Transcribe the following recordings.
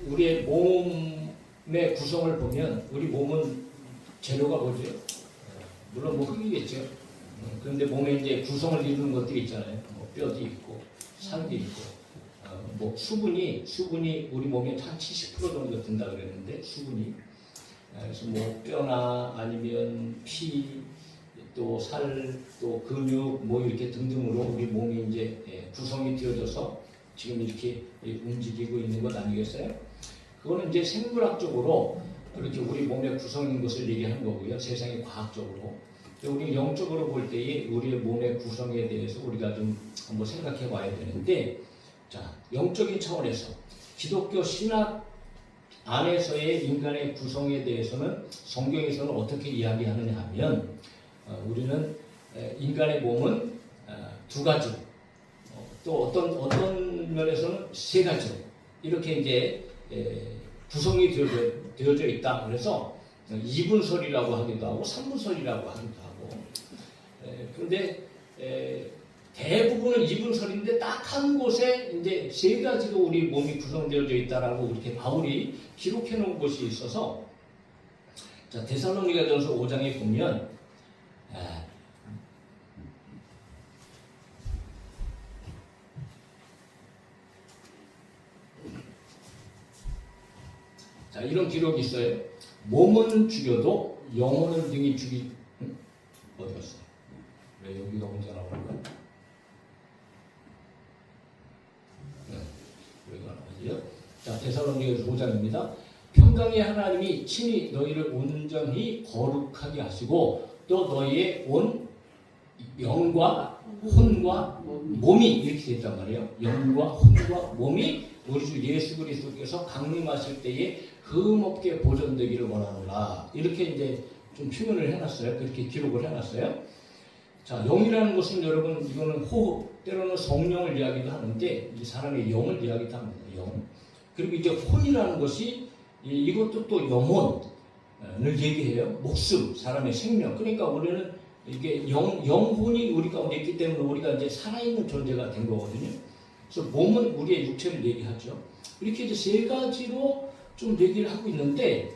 우리의 몸의 구성을 보면 우리 몸은 재료가 뭐죠? 물론 뭐 흙이겠죠. 그런데 몸에 이제 구성을 이루는 것들이 있잖아요. 뭐 뼈도 있고 살도 있고 뭐 수분이 우리 몸에 한 70% 정도 든다 그랬는데 수분이 그래서 뭐 뼈나 아니면 피 또 살 또 근육 뭐 이렇게 등등으로 우리 몸이 이제 구성이 되어져서 지금 이렇게 움직이고 있는 것 아니겠어요? 그거는 이제 생물학적으로 이렇게 우리 몸의 구성인 것을 얘기하는 거고요. 세상의 과학적으로. 우리 영적으로 볼 때에 우리의 몸의 구성에 대해서 우리가 좀 한번 생각해 봐야 되는데, 자, 영적인 차원에서 기독교 신학 안에서의 인간의 구성에 대해서는 성경에서는 어떻게 이야기하느냐 하면, 우리는 인간의 몸은 두 가지, 또 어떤 면에서는 세 가지 이렇게 이제 구성이 되어져 있다. 그래서 2분설이라고 하기도 하고 3분설이라고 하기도 하고, 그런데 대부분은 2분설인데 딱 한 곳에 이제 세 가지로 우리 몸이 구성되어져 있다라고 이렇게 바울이 기록해 놓은 것이 있어서, 자, 데살로니가전서 5장에 보면 자, 이런 기록이 있어요. 몸은 죽여도 영혼은 등이 어디 갔어? 왜 여기가 혼자 나오는 거야? 여기가 나오지요? 자, 데살로니가서 5장입니다. 평강의 하나님이 친히 너희를 온전히 거룩하게 하시고 또 너희의 온 영과 혼과 몸이 이렇게 되어 있단 말이에요. 영과 혼과 몸이 우리 주 예수 그리스도께서 강림하실 때에 흠없게 보존되기를 원하노라. 이렇게 이제 좀 표현을 해놨어요. 그렇게 기록을 해놨어요. 자, 영이라는 것은 여러분 이거는 때로는 성령을 이야기도 하는데 이 사람의 영을 이야기도 합니다. 영. 그리고 이제 혼이라는 것이 이것도 또 영혼을 얘기해요. 목숨, 사람의 생명. 그러니까 우리는 이게 영혼이 우리 가운데 있기 때문에 우리가 이제 살아있는 존재가 된 거거든요. 그래서 몸은 우리의 육체를 얘기하죠. 이렇게 이제 세 가지로 좀 얘기를 하고 있는데,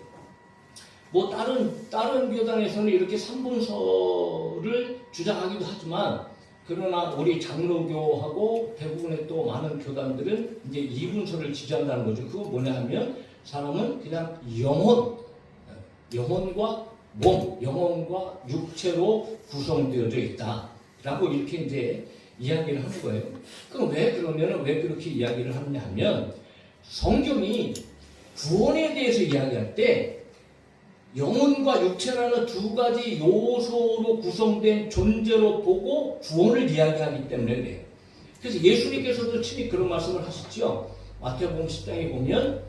뭐 다른 교단에서는 이렇게 3분설을 주장하기도 하지만, 그러나 우리 장로교하고 대부분의 또 많은 교단들은 이제 2분설을 지지한다는 거죠. 그거 뭐냐 하면 사람은 그냥 영혼과 몸, 영혼과 육체로 구성되어져 있다라고 이렇게 이제 이야기를 하는 거예요. 그럼 왜 그렇게 이야기를 하느냐 하면, 성경이 구원에 대해서 이야기할 때 영혼과 육체라는 두 가지 요소로 구성된 존재로 보고 구원을 이야기하기 때문에 그래요. 그래서 예수님께서도 친히 그런 말씀을 하시죠. 마태복음 10장에 보면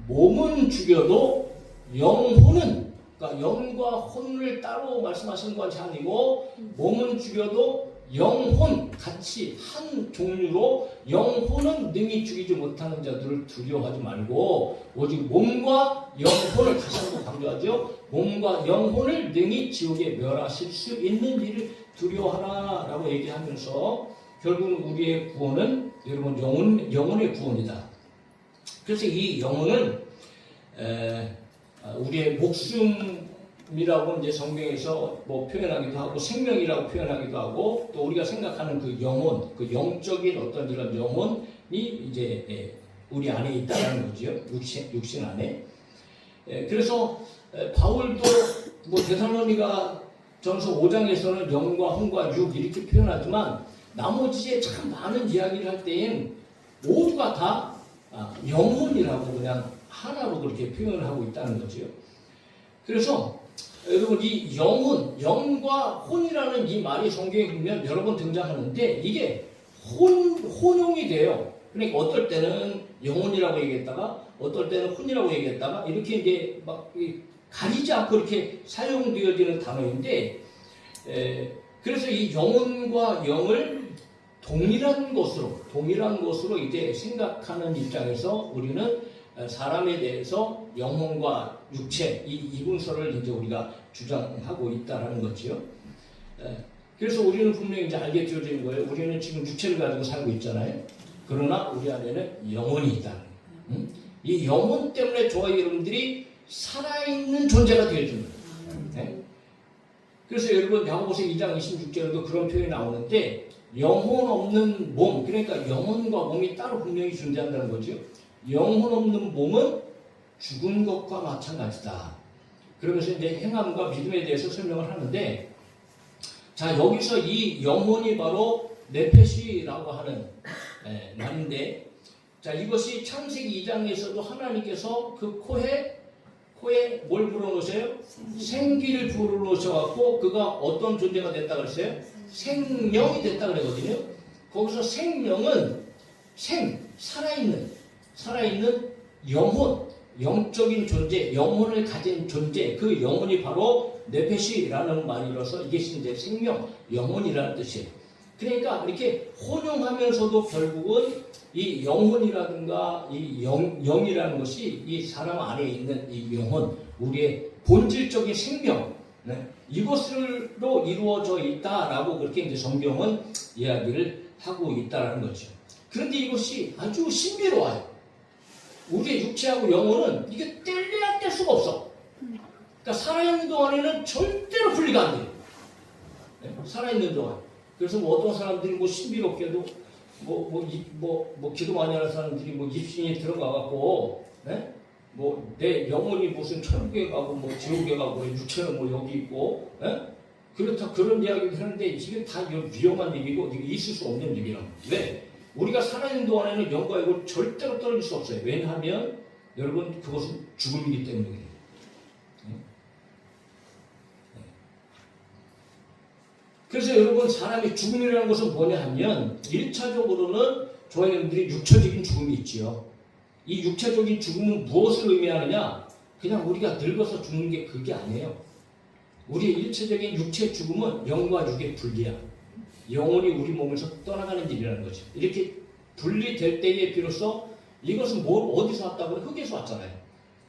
몸은 죽여도 영혼은, 그러니까 영과 혼을 따로 말씀하시는 것이 아니고 몸은 죽여도 영혼 같이 한 종류로 영혼은 능히 죽이지 못하는 자들을 두려워하지 말고 오직 몸과 영혼을, 다시 한번 강조하죠. 몸과 영혼을 능히 지옥에 멸하실 수 있는 일을 두려워하라 라고 얘기하면서 결국은 우리의 구원은 여러분 영혼의 구원이다. 그래서 이 영혼은 우리의 목숨이라고 이제 성경에서 뭐 표현하기도 하고 생명이라고 표현하기도 하고, 또 우리가 생각하는 그 영혼, 그 영적인 어떤 이런 영혼이 이제 우리 안에 있다는 거죠. 육신 안에. 그래서 바울도 뭐 데살로니가 전서 5장에서는 영과 혼과 육 이렇게 표현하지만 나머지에 참 많은 이야기를 할 때엔 모두가 다 영혼이라고 그냥 하나로 그렇게 표현을 하고 있다는 거죠. 그래서 여러분 이 영과 혼이라는 이 말이 성경에 보면 여러 번 등장하는데 이게 혼용이 돼요. 그러니까 어떨 때는 영혼이라고 얘기했다가 어떨 때는 혼이라고 얘기했다가 이렇게 이제 막 가리지 않고 이렇게 사용되어지는 단어인데, 그래서 이 영혼과 영을 동일한 것으로 이제 생각하는 입장에서 우리는 사람에 대해서 영혼과 육체 이 이분설을 이제 우리가 주장하고 있다라는 거죠. 그래서 우리는 분명히 이제 알게 되어진 거예요. 우리는 지금 육체를 가지고 살고 있잖아요. 그러나 우리 안에는 영혼이 있다. 이 영혼 때문에 저와 여러분들이 살아있는 존재가 되어줍니다. 네? 그래서 여러분 야고보서 2장 26절에도 그런 표현이 나오는데 영혼 없는 몸, 그러니까 영혼과 몸이 따로 분명히 존재한다는 거죠. 영혼 없는 몸은 죽은 것과 마찬가지다. 그러면서 이제 행함과 믿음에 대해서 설명을 하는데, 자 여기서 이 영혼이 바로 네페시라고 하는 말인데, 자 이것이 창세기 2장에서도 하나님께서 그 코에 뭘 불어넣으세요? 생기를 불어넣으셔갖고 그가 어떤 존재가 됐다 그랬어요? 생명이 됐다 그러거든요. 거기서 생명은 살아있는 영혼, 영적인 존재, 영혼을 가진 존재, 그 영혼이 바로 네페시라는 말이라서 이게 이제 생명, 영혼이라는 뜻이에요. 그러니까 이렇게 혼용하면서도 결국은 이 영혼이라든가 이 영이라는 것이 이 사람 안에 있는 이 영혼, 우리의 본질적인 생명, 이것으로 이루어져 있다라고 그렇게 이제 성경은 이야기를 하고 있다라는 거죠. 그런데 이것이 아주 신비로워요. 우리의 육체하고 영혼은 이게 뗄래야 뗄 수가 없어. 그러니까 살아있는 동안에는 절대로 분리가 안 돼요. 살아있는 동안. 그래서 뭐 어떤 사람들이 뭐 신비롭게도 기도 많이 하는 사람들이 뭐 입신이 들어가갖고, 뭐 내 영혼이 무슨 천국에 가고 뭐 지옥에 가고 육체는 뭐 여기 있고, 그렇다 그런 이야기를 하는데 이게 다 위험한 얘기고 이게 있을 수 없는 얘기라고. 왜? 우리가 살아있는 동안에는 영과 육을 절대로 떨어질 수 없어요. 왜냐하면 여러분 그것은 죽음이기 때문에 그래요. 그래서 여러분 사람의 죽음이라는 것은 뭐냐 하면 1차적으로는 저와 여러분들이 육체적인 죽음이 있지요. 이 육체적인 죽음은 무엇을 의미하느냐? 그냥 우리가 늙어서 죽는 게 그게 아니에요. 우리의 일체적인 육체 죽음은 영과 육의 분리야. 영혼이 우리 몸에서 떠나가는 일이라는 거죠. 이렇게 분리될 때에 비로소 이것은 어디서 왔다고? 흙에서 왔잖아요.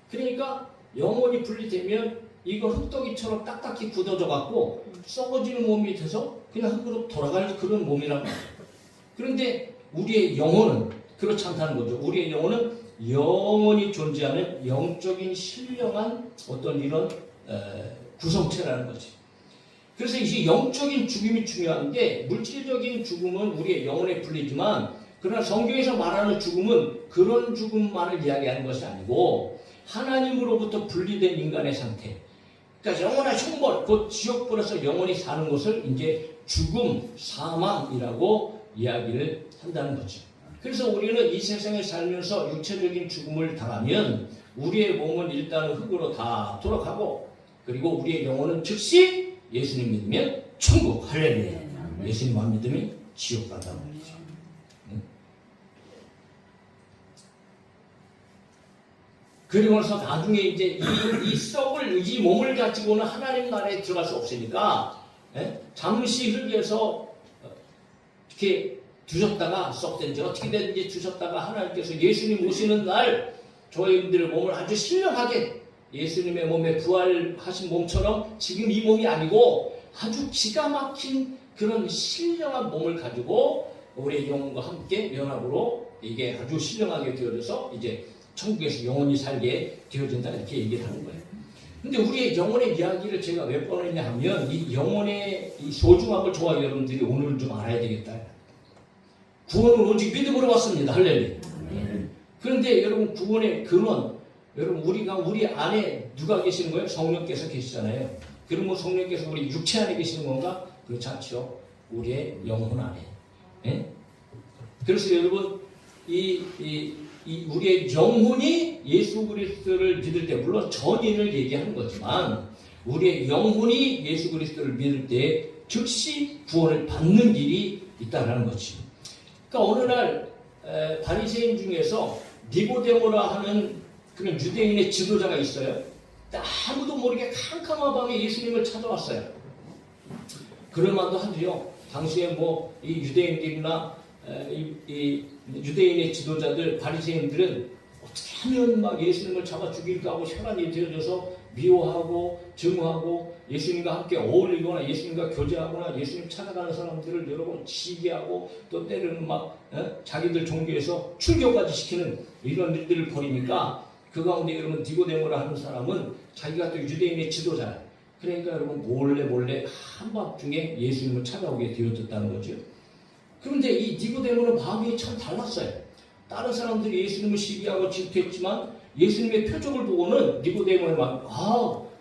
그러니까 영혼이 분리되면 이거 흙더기처럼 딱딱히 굳어져 갖고 썩어지는 몸이 돼서 그냥 흙으로 돌아갈 그런 몸이란 말이에요. 그런데 우리의 영혼은 그렇지 않다는 거죠. 우리의 영혼은 영원히 존재하는 영적인 신령한 어떤 이런 구성체라는 거지. 그래서 이 영적인 죽음이 중요한데, 물질적인 죽음은 우리의 영혼에 풀리지만, 그러나 성경에서 말하는 죽음은 그런 죽음만을 이야기하는 것이 아니고 하나님으로부터 분리된 인간의 상태, 그러니까 영원한 형벌, 곧 지옥불에서 영원히 사는 것을 이제 죽음, 사망이라고 이야기를 한다는 거죠. 그래서 우리는 이 세상에 살면서 육체적인 죽음을 당하면 우리의 몸은 일단 흙으로 다 돌아가고, 그리고 우리의 영혼은 즉시 예수님 믿으면 천국, 할렐루야. 예수님만 믿으면 지옥 간다는 말이죠. 그리고 나서 나중에 이제 이 몸을 가지고는 하나님 나라에 들어갈 수 없으니까, 잠시 흙에서 이렇게 두셨다가 썩든지 어떻게 되든지 두셨다가 하나님께서 예수님 오시는 날 저희들의 몸을 아주 신령하게, 예수님의 몸에 부활하신 몸처럼 지금 이 몸이 아니고 아주 기가 막힌 그런 신령한 몸을 가지고 우리의 영혼과 함께 연합으로 이게 아주 신령하게 되어져서 이제 천국에서 영원히 살게 되어진다, 이렇게 얘기를 하는 거예요. 근데 우리의 영혼의 이야기를 제가 몇 번 했냐 하면 이 영혼의 이 소중함을 저와 여러분들이 오늘 좀 알아야 되겠다. 구원은 오직 믿음으로 왔습니다. 할렐루야. 그런데 여러분 구원의 근원, 여러분 우리 안에 누가 계시는 거예요? 성령께서 계시잖아요. 그러면 성령께서 우리 육체 안에 계시는 건가? 그렇지 않죠. 우리의 영혼 안에. 그래서 여러분 우리의 영혼이 예수 그리스도를 믿을 때, 물론 전인을 얘기하는 거지만 우리의 영혼이 예수 그리스도를 믿을 때 즉시 구원을 받는 일이 있다는 거지. 그러니까 어느 날 바리새인 중에서 니고데모라 하는 그런 유대인의 지도자가 있어요. 아무도 모르게 캄캄한 밤에 예수님을 찾아왔어요. 그럴만도 하지요. 당시에 이 유대인들이나 이 유대인의 지도자들, 바리새인들은 어떻게 하면 막 예수님을 잡아 죽일까 하고 혈안이 되어져서 미워하고 증오하고 예수님과 함께 어울리거나 예수님과 교제하거나 예수님 찾아가는 사람들을 여러 번 시기하고 또 때로는 막 자기들 종교에서 출교까지 시키는 이런 일들을 벌이니까 그 가운데 여러분 니고데모라 하는 사람은 자기가 또 유대인의 지도자예요. 그러니까 여러분 몰래 한밤중에 예수님을 찾아오게 되어졌다는 거죠. 그런데 이 니고데모는 마음이 참 달랐어요. 다른 사람들이 예수님을 시기하고 질투했지만 예수님의 표적을 보고는 니고데모의 마음,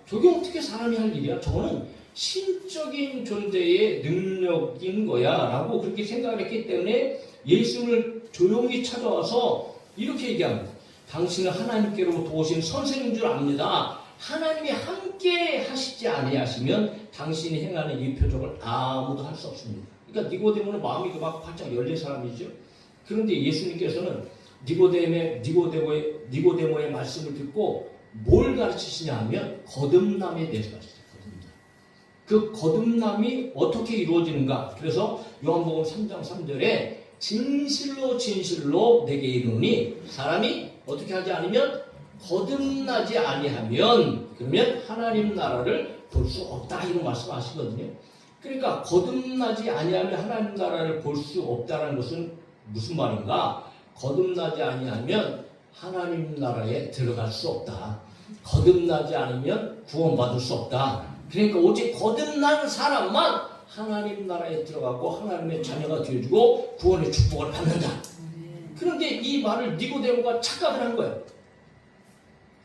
저게 어떻게 사람이 할 일이야? 저거는 신적인 존재의 능력인 거야 라고 그렇게 생각을 했기 때문에 예수님을 조용히 찾아와서 이렇게 얘기합니다. 당신은 하나님께로부터 오신 선생인 줄 압니다. 하나님이 함께 하시지 아니하시면 당신이 행하는 이 표적을 아무도 할 수 없습니다. 그러니까 니고데모는 마음이 막 활짝 열린 사람이죠. 그런데 예수님께서는 니고데모의 말씀을 듣고 뭘 가르치시냐 하면 거듭남에 대해서 가르치셨거든요. 그 거듭남이 어떻게 이루어지는가? 그래서 요한복음 3장 3절에 진실로 진실로 내게 이르노니 사람이 어떻게 하지 않으면 거듭나지 아니하면 그러면 하나님 나라를 볼 수 없다 이런 말씀하시거든요. 그러니까 거듭나지 아니하면 하나님 나라를 볼 수 없다는 것은 무슨 말인가? 거듭나지 아니하면 하나님 나라에 들어갈 수 없다. 거듭나지 않으면 구원받을 수 없다. 그러니까 오직 거듭난 사람만 하나님 나라에 들어가고 하나님의 자녀가 되어주고 구원의 축복을 받는다. 그런데 이 말을 니고데모가 착각을 한 거예요.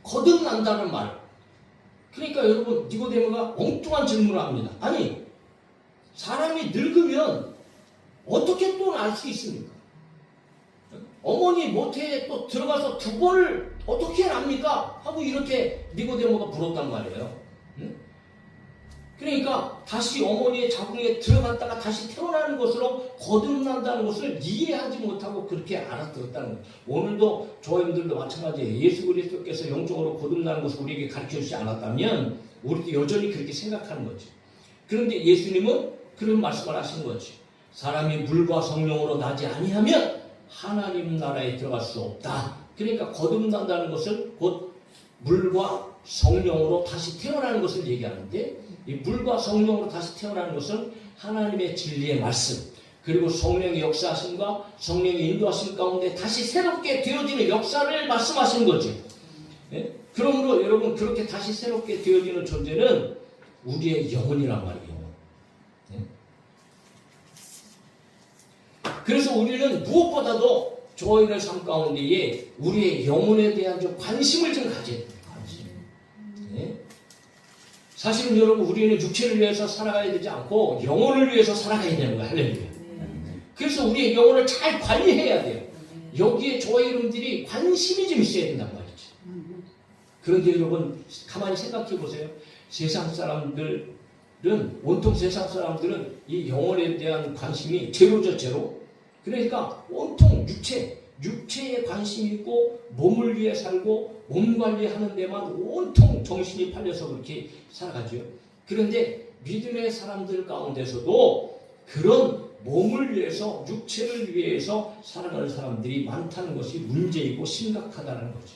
거듭난다는 말. 그러니까 여러분 니고데모가 엉뚱한 질문을 합니다. 아니 사람이 늙으면 어떻게 또 날 수 있습니까? 어머니 모태에 또 들어가서 두 번을 어떻게 납니까? 하고 이렇게 니고데모가 물었단 말이에요. 그러니까 다시 어머니의 자궁에 들어갔다가 다시 태어나는 것으로 거듭난다는 것을 이해하지 못하고 그렇게 알아들었다는 거예요. 오늘도 저희들도 마찬가지예요. 예수 그리스도께서 영적으로 거듭나는 것을 우리에게 가르쳐주지 않았다면 우리도 여전히 그렇게 생각하는 거죠. 그런데 예수님은 그런 말씀을 하신 거죠. 사람이 물과 성령으로 나지 아니하면 하나님 나라에 들어갈 수 없다. 그러니까 거듭난다는 것을 곧 물과 성령으로 다시 태어나는 것을 얘기하는데 이 물과 성령으로 다시 태어나는 것은 하나님의 진리의 말씀 그리고 성령의 역사하심과 성령의 인도하심 가운데 다시 새롭게 되어지는 역사를 말씀하시는 거죠. 예? 그러므로 여러분 그렇게 다시 새롭게 되어지는 존재는 우리의 영혼이란 말이에요. 예? 그래서 우리는 무엇보다도 저희의 삶 가운데에 우리의 영혼에 대한 좀 관심을 좀 가져야 돼요. 사실은 여러분 우리는 육체를 위해서 살아가야 되지 않고 영혼을 위해서 살아가야 되는 거예요. 할렐루야. 그래서 우리의 영혼을 잘 관리해야 돼요. 여기에 저희 여러분들이 관심이 좀 있어야 된단 말이죠. 그런데 여러분 가만히 생각해 보세요. 세상 사람들은 온통 세상 사람들은 이 영혼에 대한 관심이 제로죠. 제로. 그러니까 온통 육체에 관심이 있고 몸을 위해 살고 몸 관리하는 데만 온통 정신이 팔려서 그렇게 살아가죠. 그런데 믿음의 사람들 가운데서도 그런 몸을 위해서 육체를 위해서 살아가는 사람들이 많다는 것이 문제이고 심각하다는 거죠.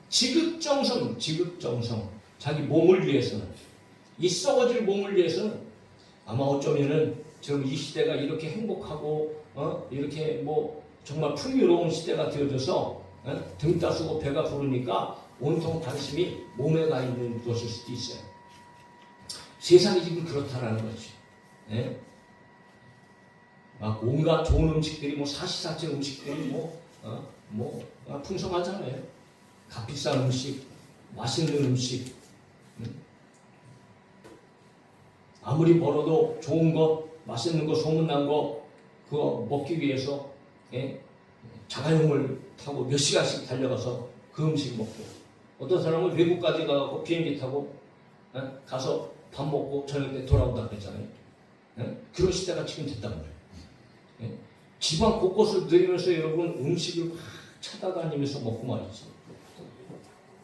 지극정성 자기 몸을 위해서는 이 썩어질 몸을 위해서는 아마 어쩌면은 지금 이 시대가 이렇게 행복하고 이렇게 정말 풍요로운 시대가 되어져서 등 따스고 배가 부르니까 온통 관심이 몸에 가 있는 것일 수도 있어요. 세상이 지금 그렇다라는 거지. 예? 막 온갖 좋은 음식들이 사시사철 음식들이 풍성하잖아요. 값비싼 음식, 맛있는 음식. 아무리 벌어도 좋은 것, 맛있는 것, 소문난 거 그거 먹기 위해서 자가용을 타고 몇 시간씩 달려가서 그 음식 먹고 어떤 사람은 외국까지 가고 비행기 타고 가서 밥 먹고 저녁 때 돌아온다 그랬잖아요. 그런 시대가 지금 됐단 말이에요. 지방 곳곳을 들이면서 여러분 음식을 막 찾아다니면서 먹고 말이지.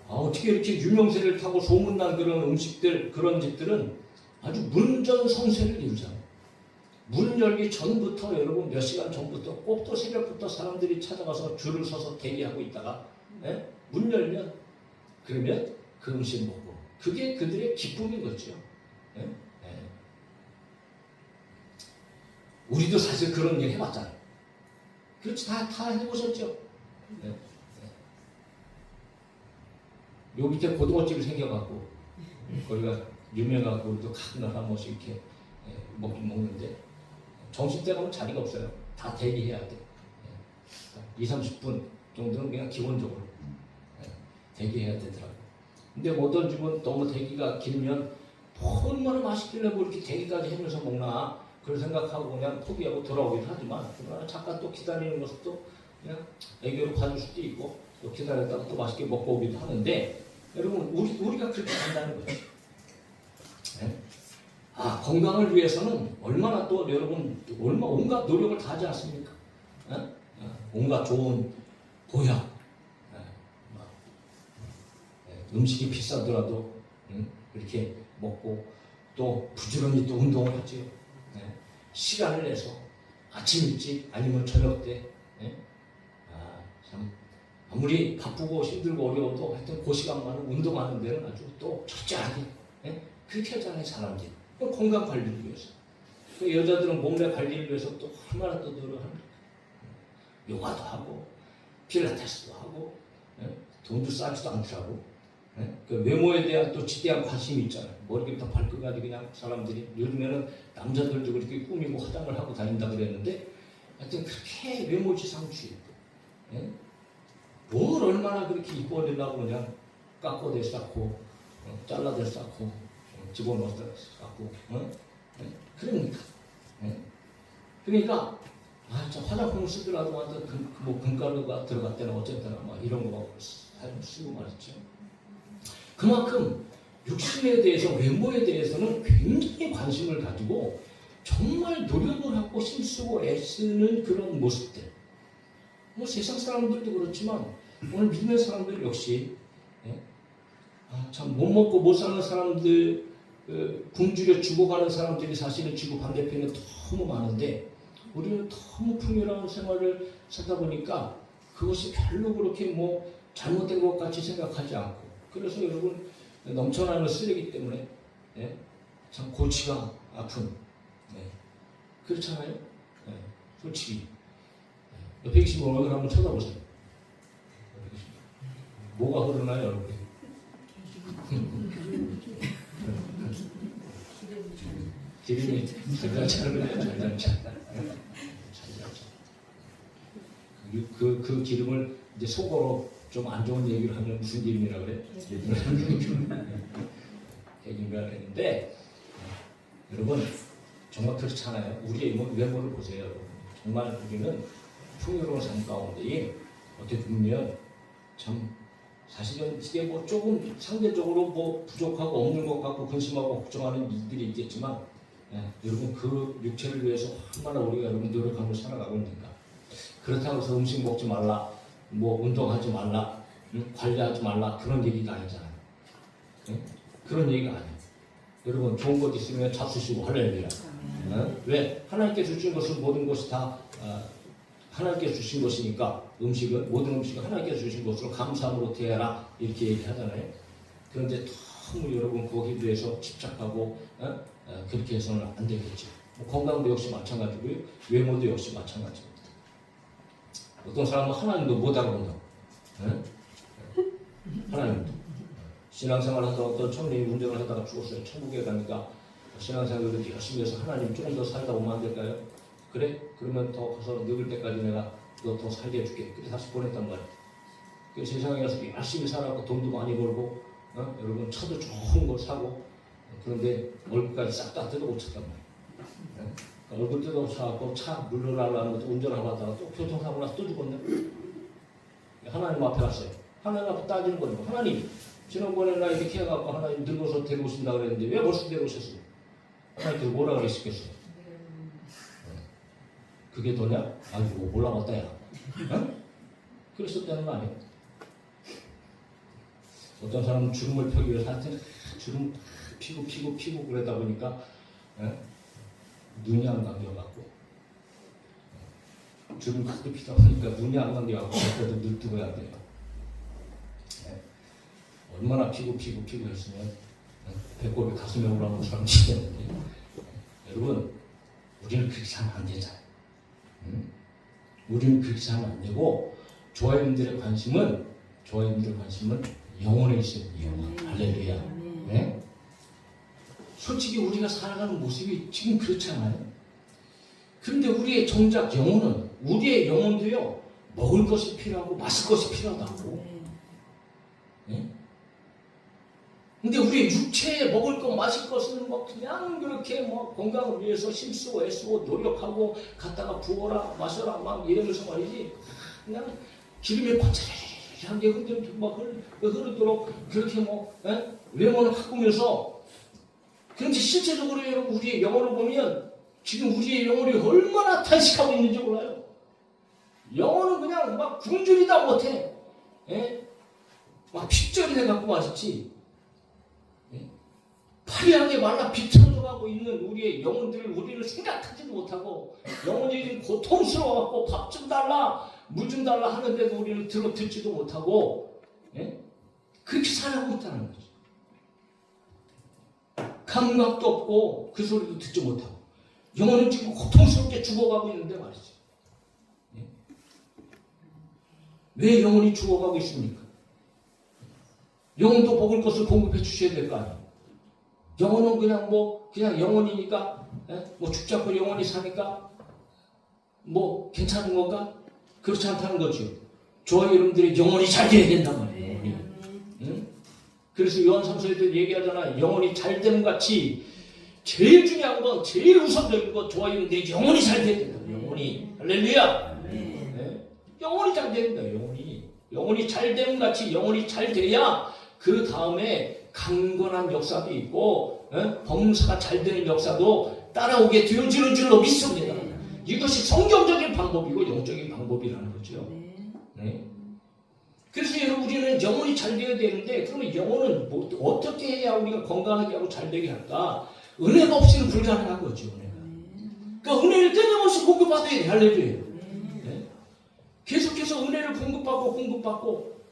어떻게 이렇게 유명세를 타고 소문난 그런 음식들 그런 집들은 아주 문전성세를 이루잖아요. 문 열기 전부터 여러분 몇 시간 전부터 꼭 또 새벽부터 사람들이 찾아가서 줄을 서서 대기하고 있다가 문 열면 그러면 그 음식 먹고 그게 그들의 기쁨인 거죠. 우리도 사실 그런 일 해봤잖아요. 그렇지 다 해보셨죠. 요 밑에 고등어집이 생겨갖고 거기가 유명하고 우리도 가끔 한 번씩 이렇게 먹긴 먹는데 점심 때 가면 자리가 없어요. 다 대기해야 돼. 2, 30분 정도는 그냥 기본적으로 대기해야 되더라고요. 근데 어떤 집은 너무 대기가 길면 얼마나 맛있길래 뭐 이렇게 대기까지 하면서 먹나 그런 생각하고 그냥 포기하고 돌아오긴 하지만 그러나 잠깐 또 기다리는 것도 그냥 애교로 봐줄 수도 있고 또 기다렸다가 또 맛있게 먹고 오기도 하는데 여러분 우리가 그렇게 한다는 거죠. 네? 건강을 위해서는 얼마나 또 여러분 온갖 노력을 다 하지 않습니까? 네? 온갖 좋은 보약, 음식이 비싸더라도 이렇게 먹고 또 부지런히 또 운동을 하지요. 시간을 내서 아침 일찍 아니면 저녁 때 참 아무리 바쁘고 힘들고 어려워도 하여튼 그 시간만은 운동하는 데는 아주 또 철저하게 그렇게 하잖아요. 사람들이 건강 관리를 위해서. 그 여자들은 몸매 관리를 위해서 또 얼마나 또 노력합니까? 요가도 하고 필라테스도 하고 돈도 싸지도 않더라고. 그 외모에 대한 또 지대한 관심이 있잖아요. 머리부터 발끝까지 그냥 사람들이 요즘에는 남자들도 그렇게 꾸미고 화장을 하고 다닌다 그랬는데 하여튼 그렇게 외모지상주의 뭘 얼마나 그렇게 이뻐내려고 그냥 깎아대 쌓고 잘라대 쌓고 집어넣어서 쌓고 그러니까 그러니까 화장품을 쓰더라도 완전 뭐 금가루가 들어갔다나 어쨌거나 막 이런 거 쓰고 말이죠. 그만큼 육신에 대해서 외모에 대해서는 굉장히 관심을 가지고 정말 노력을 하고 힘쓰고 애쓰는 그런 모습들. 뭐 세상 사람들도 그렇지만 오늘 믿는 사람들 역시 참 못 먹고 못 사는 사람들 굶주려 죽어가는 사람들이 사실은 지구 반대편에 너무 많은데 우리는 너무 풍요로운 생활을 살다 보니까 그것이 별로 그렇게 뭐 잘못된 것 같이 생각하지 않고 그래서 여러분 넘쳐나는 쓰레기 때문에 참 골치가 아픈 그렇잖아요. 솔직히 옆에 계신 분을 한번 쳐다보세요. 뭐가 흐르나요 여러분? 기름이 잘잘지 않으면 잘잘지 않나? 그 기름을 이제 속어로 좀 안 좋은 얘기를 하면 무슨 기름이라고 그래? 얘기를 했는데 여러분 정말 그렇지 않아요? 우리의 외모를 보세요. 정말 우리는 풍요로운 삶 가운데 어떻게 보면 참 사실은 이게 뭐 조금 상대적으로 뭐 부족하고 없는 것 같고 근심하고 걱정하는 일들이 있겠지만 여러분 그 육체를 위해서 얼마나 우리가 여러분 노력하며 살아가고 있는가. 그렇다고 해서 음식 먹지 말라 뭐 운동하지 말라 관리하지 말라 그런 얘기가 아니잖아요. 그런 얘기가 아니에요. 여러분 좋은 것 있으면 잡수시고 할렐루야. 왜? 하나님께 주신 것은 모든 것이 다 하나님께 주신 것이니까 음식은 모든 음식은 하나님께 주신 것으로 감사함으로 대하라 이렇게 얘기하잖아요. 그런데 너무 여러분 거기에 대해서 집착하고 그렇게 해서는 안 되겠죠. 뭐 건강도 역시 마찬가지고요. 외모도 역시 마찬가지입니다. 어떤 사람은 하나님도 못 알아본다. 하나님도 신앙생활 하다가 어떤 청년이 운전을 하다가 죽었어요. 천국에 가니까 신앙생활을 그렇게 열심히 해서 하나님 조금 더 살다 오면 안 될까요? 그래? 그러면 더 가서 늙을 때까지 내가 너 더 살게 해줄게. 그래서 다시 보냈단 말이에요. 그 세상에 가서 열심히 살아고 돈도 많이 벌고 여러분 차도 좋은 거 사고 그런데 얼굴까지 싹 다 뜯어고쳤단 말이에요. 얼굴 뜯어고쳐갖고 차 물러나려는 것도 운전하고 하다가 또 교통사고 나서 또 죽었네. 하나님 앞에 갔어요. 하나님 앞에 따지는 거죠. 하나님 지난번에 나 이렇게 해갖고 하나님 늙어서 데려오신다고 그랬는데 왜 벌써 데려오셨어요? 하나님께서 뭐라 그러시겠어요? 그게 너냐? 아이고 몰라봤다 야. 그랬었다는 거 아니에요? 어떤 사람은 주름을 펴기 위해서 하여튼 주름 피고 그러다 보니까 눈이 안 감겨갖고 주름 크게 피다 보니까 눈이 안 감겨갖고 그때도 눈 뜨고 해야 돼요. 얼마나 피고 했으면 배꼽이 가슴에 오라는 사람이 되는데 여러분 우리는 그렇게 하면 안 되잖아요. 우리는 그렇게 하면 안 되고 조아님들의 관심은 영혼에 있어요. 영혼. 할렐루야. 네? 솔직히 우리가 살아가는 모습이 지금 그렇잖아요. 그런데 우리의 정작 영혼은, 우리의 영혼도요, 먹을 것이 필요하고 마실 것이 필요하다고. 네? 근데 우리의 육체에 먹을 것, 마실 것은 뭐 그냥 그렇게 뭐 건강을 위해서 힘쓰고 애쓰고 노력하고 갖다가 부어라 마셔라 막 이러면서 말이지, 그냥 기름에 반짝한 게 흐르도록 그렇게 뭐 외모를 바꾸면서. 그런데 실제적으로 여러분 우리의 영혼을 보면 지금 우리의 영혼이 얼마나 탄식하고 있는지 몰라요. 영혼은 그냥 막 굶주리다 못해. 막 핏절이 돼갖고 맛있지. 파리하게 말라 비틀어져가고 있는 우리의 영혼들을 우리는 생각하지도 못하고, 영혼이 고통스러워갖고 밥 좀 달라 물 좀 달라 하는데도 우리는 듣지도 못하고, 그렇게 살아가고 있다는 거죠. 감각도 없고 그 소리도 듣지 못하고 영혼은 지금 고통스럽게 죽어가고 있는데 말이죠. 왜 영혼이 죽어가고 있습니까? 영혼도 먹을 것을 공급해 주셔야 될 거 아니에요. 영혼은 그냥 영혼이니까 뭐 죽지 않고 영혼이 사니까 뭐 괜찮은 건가? 그렇지 않다는 거죠. 저와 여러분들의 영혼이 잘 돼야 된단 말이에요. 그래서 요한 3서에도 얘기하잖아. 영혼이 잘 되는 같이 제일 중요한 건, 제일 우선적인 건 저와 여러분들의 영혼이 잘 돼야 된다. 영혼이. 할렐루야. 영혼이 잘 된다. 영혼이 잘 되는 같이 영혼이 잘 돼야 그 다음에 강건한 역사도 있고 범사가 잘 되는 역사도 따라오게 되어지는 줄로 믿습니다. 이것이 성경적인 방법이고 영적인 방법이라는 거죠. 그래서 여러분 우리는 영혼이 잘 되어야 되는데, 그러면 영혼은 뭐 어떻게 해야 우리가 건강하게 하고 잘 되게 할까? 은혜가 없이는 불가능한 거죠. 은혜가. 그러니까 은혜를 끊임없이 공급받아야 돼. 할렐루야. 계속해서 은혜를 공급받고.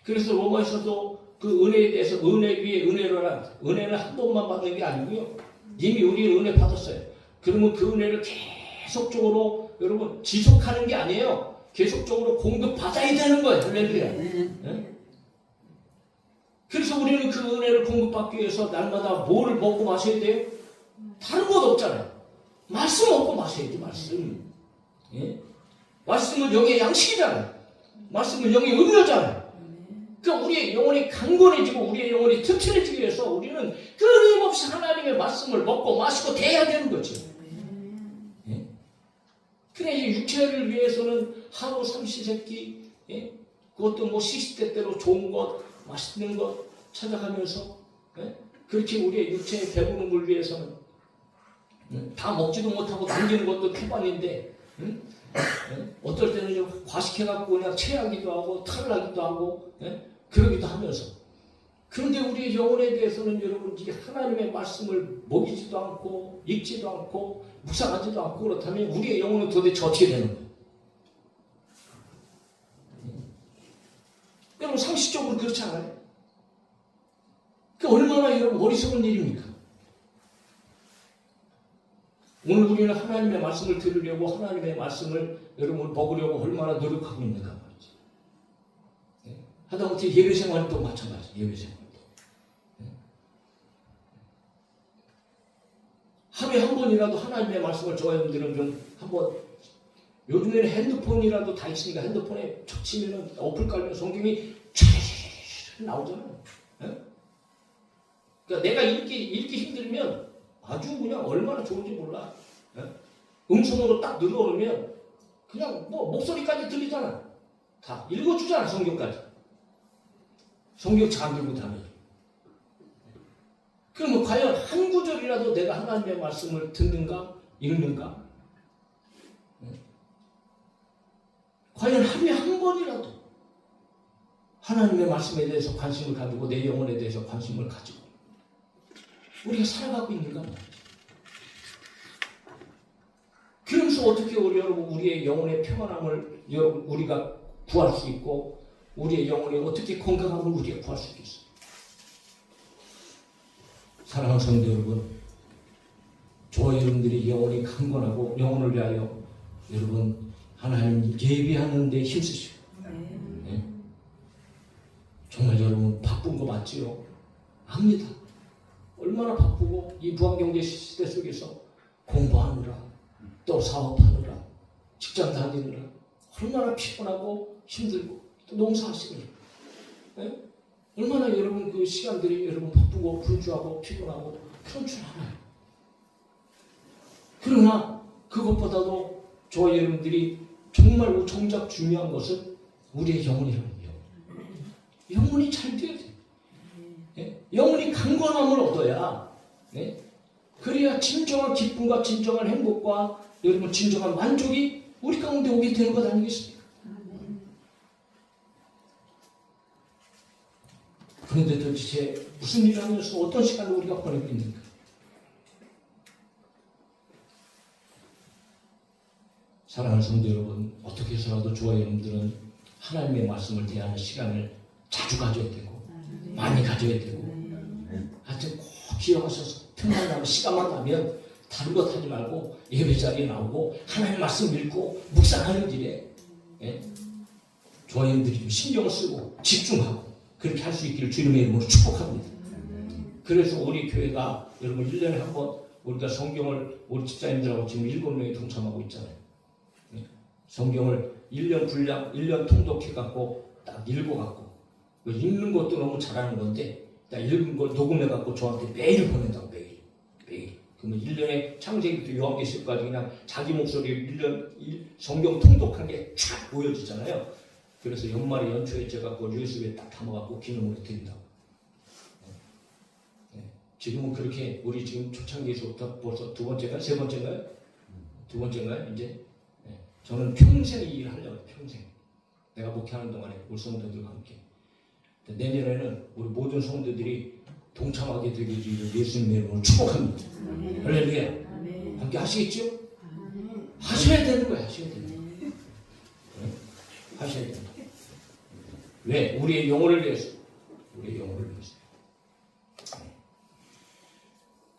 그래서 로마에서도 그 은혜에 대해서 은혜 위에 은혜로란, 은혜는 한 번만 받는 게 아니고요. 이미 우리 은혜 받았어요. 그러면 그 은혜를 계속적으로 여러분 지속하는 게 아니에요. 계속적으로 공급받아야 되는 거예요. 할렐루야. 그래서 우리는 그 은혜를 공급받기 위해서 날마다 뭐를 먹고 마셔야 돼요? 다른 것 없잖아요. 말씀 먹고 마셔야지. 말씀. 말씀은 영의 양식이잖아요. 말씀은 영의 음료잖아요. 그러니까 우리의 영혼이 강건해지고 우리의 영혼이 튼튼해지기 위해서 우리는 끊임없이 하나님의 말씀을 먹고 마시고 대해야 되는 거죠. 그래, 이제 육체를 위해서는 하루 삼시세끼, 그것도 뭐 시시때때로 좋은 것, 맛있는 것 찾아가면서, 그렇게 우리의 육체의 배부른 걸 위해서는 다 먹지도 못하고 남기는 것도 태반인데, 어떨 때는 과식해갖고 그냥 체하기도 하고 탈나기도 하고, 그러기도 하면서. 그런데 우리의 영혼에 대해서는 여러분, 이게 하나님의 말씀을 먹이지도 않고 읽지도 않고 묵상하지도 않고 그렇다면 우리의 영혼은 도대체 어떻게 되는 거예요? 여러분 상식적으로 그렇지 않아요? 그게 얼마나 여러분 어리석은 일입니까? 오늘 우리는 하나님의 말씀을 들으려고, 하나님의 말씀을 여러분 먹으려고 얼마나 노력하고 있는가 말이죠. 하다못해 예배생활도 마찬가지. 예배생활도 하루에 한 번이라도 하나님의 말씀을 저와 여러분들은 좀 한번, 요즘에는 핸드폰이라도 다 있으니까 핸드폰에 쳐 치면은 어플 깔면 성경이 촤르르르 나오잖아요. 그러니까 내가 읽기 힘들면 아주 그냥 얼마나 좋은지 몰라. 음성으로 딱 눌러놓으면 그냥 뭐 목소리까지 들리잖아. 다 읽어주잖아. 성경까지. 성경 잘 들고 다녀. 그러면 과연 한 구절이라도 내가 하나님의 말씀을 듣는가? 읽는가? 과연 하루에 한 번이라도 하나님의 말씀에 대해서 관심을 가지고 내 영혼에 대해서 관심을 가지고 우리가 살아가고 있는가? 그러면서 어떻게 우리의 영혼의 평안함을 우리가 구할 수 있고 우리의 영혼의 어떻게 건강함을 우리가 구할 수 있겠어요? 사랑하는 성도 여러분, 저와 여러분들이 영혼이 강건하고 영혼을 위하여 여러분 하나님 예배하는 데 힘쓰시고 정말 여러분 바쁜 거 맞지요? 압니다. 얼마나 바쁘고 이 무한경제 시대 속에서 공부하느라 또 사업하느라 직장 다니느라 얼마나 피곤하고 힘들고 또 농사하시느라 얼마나 여러분 그 시간들이 여러분 바쁘고 분주하고 피곤하고 그런 줄 알아요. 그러나 그것보다도 저와 여러분들이 정말 정작 중요한 것은 우리의 영혼이라는 거예요. 영혼이 잘 돼야 돼요. 영혼이 강건함을 얻어야 그래야 진정한 기쁨과 진정한 행복과 여러분 진정한 만족이 우리 가운데 오게 되는 것 아니겠습니까? 그런데 도대체 무슨 일을 하면서 어떤 시간을 우리가 보내고 있는가? 사랑하는 성도 여러분, 어떻게 해서라도 저와 여러분들은 하나님의 말씀을 대하는 시간을 자주 가져야 되고 많이 가져야 되고 하여튼 꼭 기억하셔서 틈만 나면 시간만 나면 다른 것 하지 말고 예배 자리에 나오고 하나님의 말씀 읽고 묵상하는 길에 저와 여러분들이 좀 신경을 쓰고 집중하고 그렇게 할 수 있기를 주님의 이름으로 축복합니다. 그래서 우리 교회가 여러분 1년에 한 번 우리가 성경을 우리 집사님들하고 지금 7명이 동참하고 있잖아요. 성경을 1년 분량, 1년 통독해갖고 딱 읽어갖고 읽는 것도 너무 잘하는 건데 딱 읽은 걸 녹음해갖고 저한테 매일 보낸다고 매일. 그러면 1년에 창세기부터 요한계시록까지 그냥 자기 목소리 1년 성경 통독한 게 쫙 보여지잖아요. 그래서 연말에 연초에 제가 그걸 USB에 딱 담아갖고 기능으로 드린다고. 지금은 그렇게 우리 지금 초창기에서부터 벌써 두 번째인가요? 세 번째인가요? 두 번째인가요? 이제 저는 평생 이 일을 하려고 해요. 평생. 내가 목회하는 동안에 우리 성도들과 함께. 내년에는 우리 모든 성도들이 동참하게 되기를 예수님의 이름으로 축복합니다. 할렐루야. 함께 하시겠죠? 하셔야 되는 거예요. 하셔야 되는 거예요. 하셔야 되는 거예요. 왜? 우리의 영혼을 위해서. 우리의 영혼을 위해서.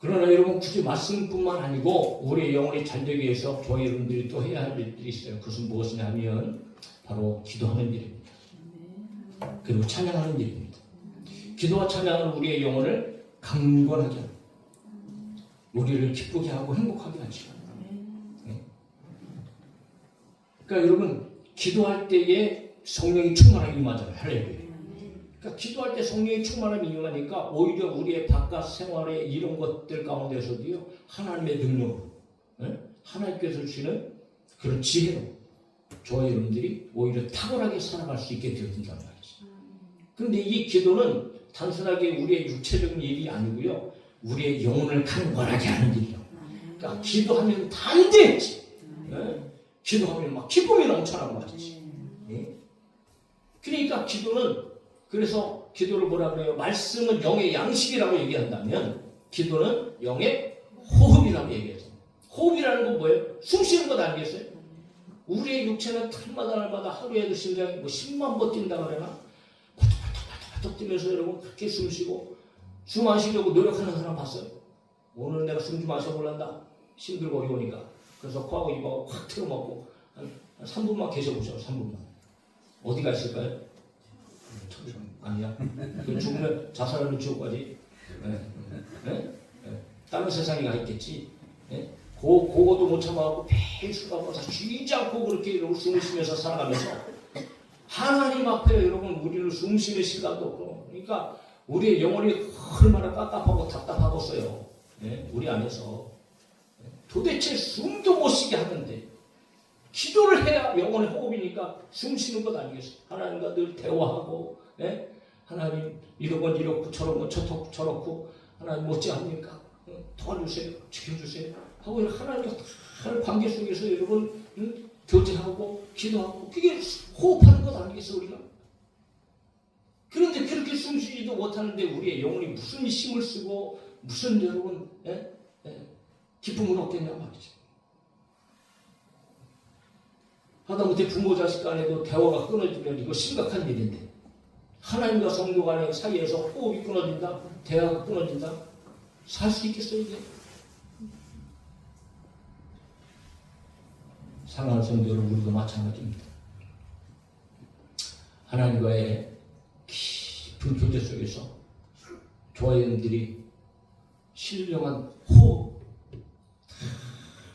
그러나 여러분 굳이 말씀뿐만 아니고 우리의 영혼이 잘 되기 위해서 저희 여러분들이 또 해야 할 일들이 있어요. 그것은 무엇이냐면 바로 기도하는 일입니다. 그리고 찬양하는 일입니다. 기도와 찬양은 우리의 영혼을 강건하게 합니다. 우리를 기쁘게 하고 행복하게 하죠. 그러니까 여러분 기도할 때에 성령이 충만하게 임하잖아요. 할렐루야. 그러니까 기도할 때 성령이 충만하게 임하니까 오히려 우리의 바깥 생활의 이런 것들 가운데서도요 하나님의 능력으로 하나님께서 주시는 그런 지혜로 저와 여러분들이 오히려 탁월하게 살아갈 수 있게 되어진다는 말이죠. 그런데 이 기도는 단순하게 우리의 육체적인 일이 아니고요 우리의 영혼을 강건하게 하는 일이에요. 그러니까 기도하면 다 안 되지. 기도하면 막 기쁨이 넘쳐나고 말이지. 그러니까 기도는 그래서 기도를 뭐라 그래요? 말씀은 영의 양식이라고 얘기한다면 기도는 영의 호흡이라고 얘기해요. 호흡이라는 건 뭐예요? 숨 쉬는 것 아니겠어요? 우리의 육체는 날마다 날마다 하루에도 심장이 뭐 10만 번 뛴다 그러나 바짝바짝 뛰면서 여러분 그렇게 숨 쉬고 숨 안 쉬려고 노력하는 사람 봤어요? 오늘 내가 숨 좀 마셔볼란다. 힘들고 어려우니까. 그래서 코하고 입하고 확 틀어먹고 한 3분만 계셔보죠. 3분만. 어디가 있을까요? 아니야. 그 죽으면 자살하는 지옥까지. 다른 세상에 가 있겠지. 그거도 못 참아갖고 매일 수고하고 쉬지 않고 그렇게 숨을 쉬면서 살아가면서 하나님 앞에 여러분 우리를 숨 쉬는 시간도 없고 그러니까 우리의 영혼이 얼마나 깝깝하고 답답하겠어요. 우리 안에서 도대체 숨도 못 쉬게 하는데 기도를 해야 영혼의 호흡이니까 숨 쉬는 것 아니겠어요? 하나님과 늘 대화하고 하나님 이런 건 이렇고 저런 건 저렇고 하나님 못지않습니까? 도와주세요. 지켜주세요. 하고 하나님과 하는 관계 속에서 여러분 교제하고 기도하고 그게 호흡하는 것 아니겠어요? 우리가? 그런데 그렇게 숨 쉬지도 못하는데 우리의 영혼이 무슨 힘을 쓰고 무슨 여러분 기쁨을 얻겠냐 말이죠. 하다못해 부모 자식 간에도 대화가 끊어지면 이거 심각한 일인데 하나님과 성도 간의 사이에서 호흡이 끊어진다, 대화가 끊어진다, 살 수 있겠어요 이게? 사랑하는 성도 여러분, 우리도 마찬가지입니다. 하나님과의 깊은 교제 속에서 조화원들이 신령한 호흡,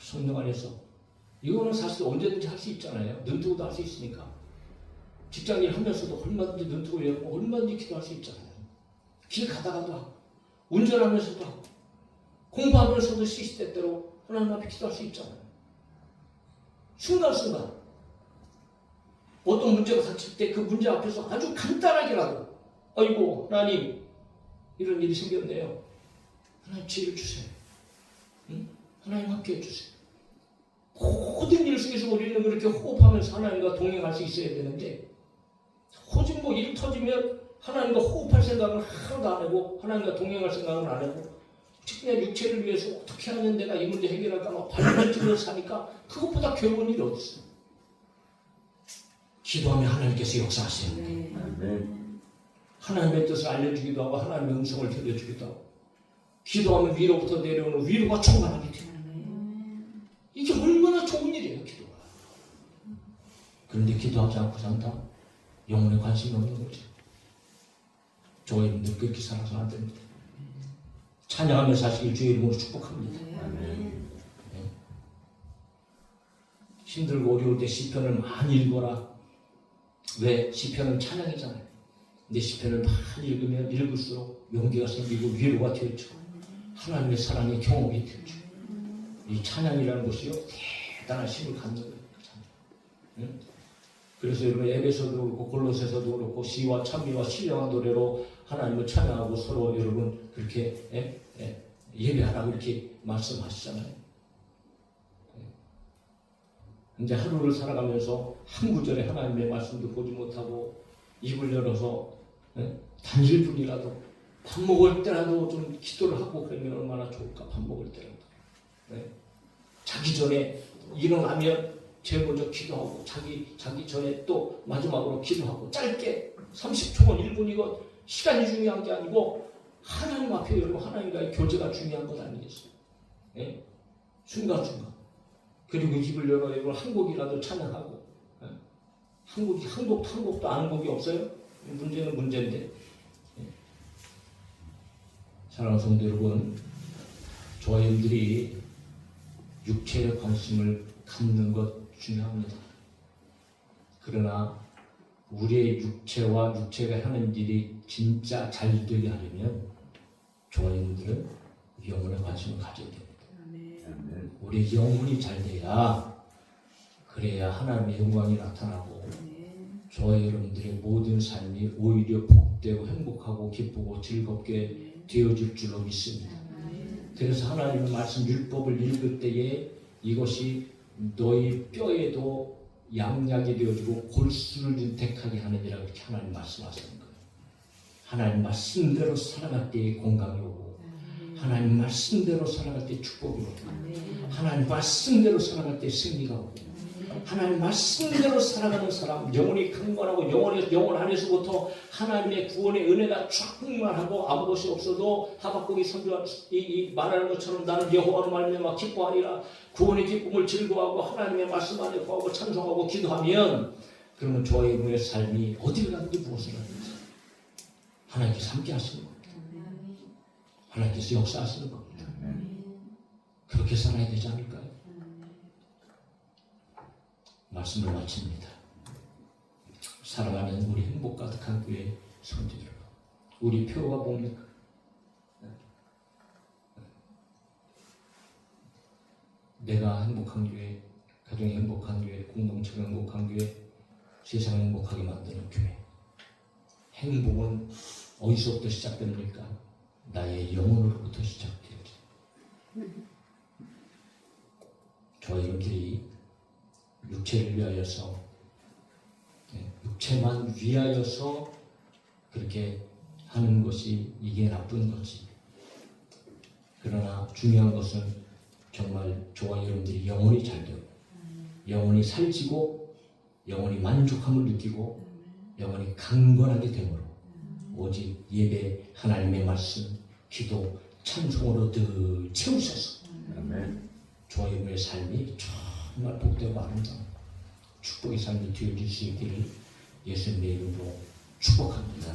성령 안에서 이거는 사실 언제든지 할 수 있잖아요. 눈 뜨고도 할 수 있으니까. 직장일 하면서도 얼마든지 눈 뜨고 열고 얼마든지 기도할 수 있잖아요. 길 가다가도 하고 운전하면서도 하고 공부하면서도 시시때때로 하나님 앞에 기도할 수 있잖아요. 순간순간 어떤 문제가 닥칠 때 그 문제 앞에서 아주 간단하게라도 아이고 하나님 이런 일이 생겼네요. 하나님 지혜를 주세요. 응? 하나님 함께해 주세요. 모든 일 속에서 우리는 그렇게 호흡하면서 하나님과 동행할 수 있어야 되는데 호진 뭐 일 터지면 하나님과 호흡할 생각을 하나도 안 하고 하나님과 동행할 생각을 안 하고 특히나 육체를 위해서 어떻게 하면 내가 이 문제 해결할까 막 발을 찌면서 사니까 그것보다 괴로운 일이 어디 있어요. 기도하면 하나님께서 역사하세요. 하나님의 뜻을 알려주기도 하고 하나님의 음성을 들려주기도 하고 기도하면 위로부터 내려오는 위로가 충만하게 돼요. 이게 얼마나 좋은 일이에요, 기도가. 그런데 기도하지 않고 산다? 영혼에 관심이 없는 거죠. 저희분들 그렇게 살아서 안 됩니다. 찬양하며 사시길 주의 이름으로 축복합니다. 네. 힘들고 어려울 때 시편을 많이 읽어라. 왜? 시편은 찬양이잖아요. 근데 시편을 많이 읽으면 읽을수록 용기가 생기고 위로가 되었죠. 하나님의 사랑의 경험이 되었죠. 이 찬양이라는 것이요 대단한 힘을 갖는 거예요. 응? 그래서 여러분 에베소도 그렇고 골로새서도 그렇고 시와 찬미와 신령한 노래로 하나님을 찬양하고 서로 여러분 그렇게 예배하라고 이렇게 말씀하시잖아요. 이제 하루를 살아가면서 한 구절에 하나님의 말씀도 보지 못하고 입을 열어서 단일 분이라도 밥 먹을 때라도 좀 기도를 하고 그러면 얼마나 좋을까. 밥 먹을 때라도 자기 전에 일어나면 제일 먼저 기도하고 자기 전에 또 마지막으로 기도하고 짧게 30초건 1분이건 시간이 중요한 게 아니고 하나님 앞에 여러분 하나님과의 교제가 중요한 것 아니겠어요? 네? 순간순간. 그리고 입을 열어 여러분 한 곡이라도 찬양하고 한 곡도 아는 곡이 없어요? 문제는 문제인데. 사랑하는 성도 여러분, 저희들이 육체에 관심을 갖는 것 중요합니다. 그러나 우리의 육체와 육체가 하는 일이 진짜 잘 되게 하려면 저희들은 영혼에 관심을 가져야 됩니다. 우리 영혼이 잘 돼야 그래야 하나님의 영광이 나타나고 저희 여러분들의 모든 삶이 오히려 복되고 행복하고 기쁘고 즐겁게 되어질 줄로 믿습니다. 그래서 하나님의 말씀 율법을 읽을 때에 이것이 너희 뼈에도 양약이 되어지고 골수를 윤택하게 하느니라 그렇게 하나님 말씀하시는 거예요. 하나님 말씀대로 살아갈 때에 건강이 오고 하나님 말씀대로 살아갈 때 축복이 오고 하나님 말씀대로 살아갈 때 승리가 오고 하나님 말씀대로 살아가는 사람 영혼이 강건하고 영혼 안에서부터 하나님의 구원의 은혜가 충만하고 아무 것이 없어도 하박국이 선교한 이 말하는 것처럼 나는 여호와로 말미암아 기뻐하리라. 구원의 기쁨을 즐거워하고 하나님의 말씀 안에 거하고 찬송하고 기도하면 그러면 저의 삶이 어디를 가든지 무엇을 하든지 하나님께서 함께 하시는 겁니다. 하나님께서 역사하시는 겁니다. 그렇게 살아야 되지 않을까요? 말씀을 마칩니다. 사랑하는 우리 행복 가득한 교회 성도들, 우리 표가 뭡니까? 내가 행복한 교회, 가정이 행복한 교회, 공동체가 행복한 교회, 세상을 행복하게 만드는 교회. 행복은 어디서부터 시작됩니까? 나의 영혼으로부터 시작되지. 저희들이 육체를 위하여서 육체만 위하여서 그렇게 하는 것이 이게 나쁜 거지. 그러나 중요한 것은 정말 저와 여러분들이 영혼이 잘 되고 영혼이 살지고 영혼이 만족함을 느끼고 영혼이 강건하게 되므로 오직 예배, 하나님의 말씀, 기도, 찬송으로 늘 채우셔서 저와 여러분의 삶이 정말 복되고 아름다운 축복의 삶이 되어질 수 있기를 예수님의 이름으로 축복합니다.